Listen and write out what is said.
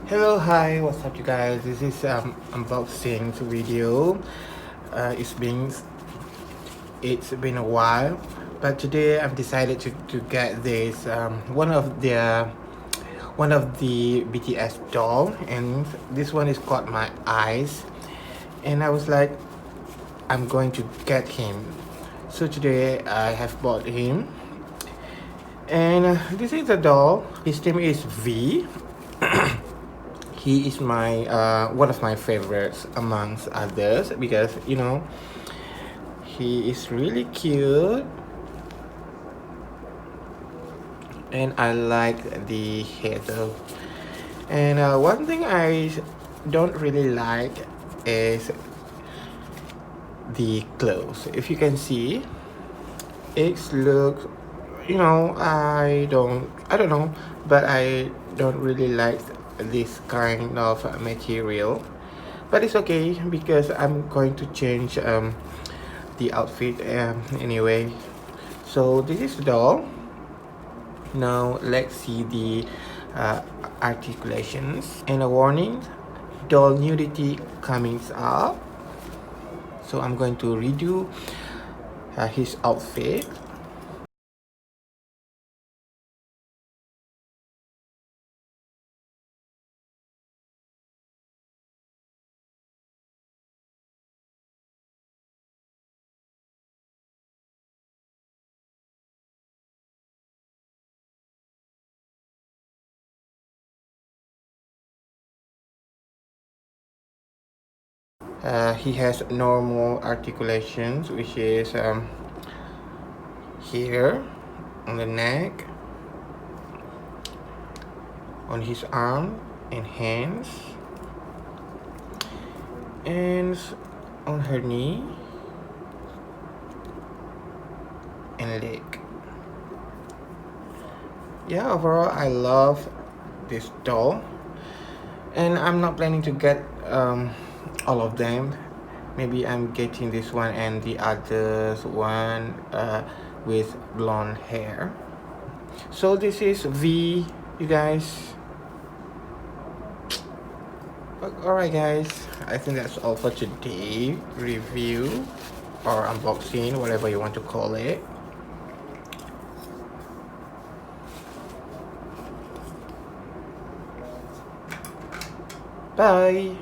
Hello, hi, what's up, you guys? This is unboxing video. It's been a while, but today I've decided to get this one of the BTS doll, and this one is caught my eyes, and I was like, I'm going to get him. So today I have bought him, and this is a doll. His name is V. He is my one of my favorites amongst others because he is really cute, and I like the hair though. And one thing I don't really like is the clothes. If you can see, it looks, I don't know, but I don't really like this kind of material. But it's okay because I'm going to change the outfit anyway. So this is the doll. Now let's see the articulations. And a warning, doll nudity coming up. So I'm going to redo his outfit. He has normal articulations, which is here on the neck, on his arm and hands, and on her knee and leg. Yeah, overall I love this doll, and I'm not planning to get all of them. Maybe I'm getting this one and the others one with blonde hair. So this is V, you guys. Alright guys, I think that's all for today review or unboxing, whatever you want to call it. Bye.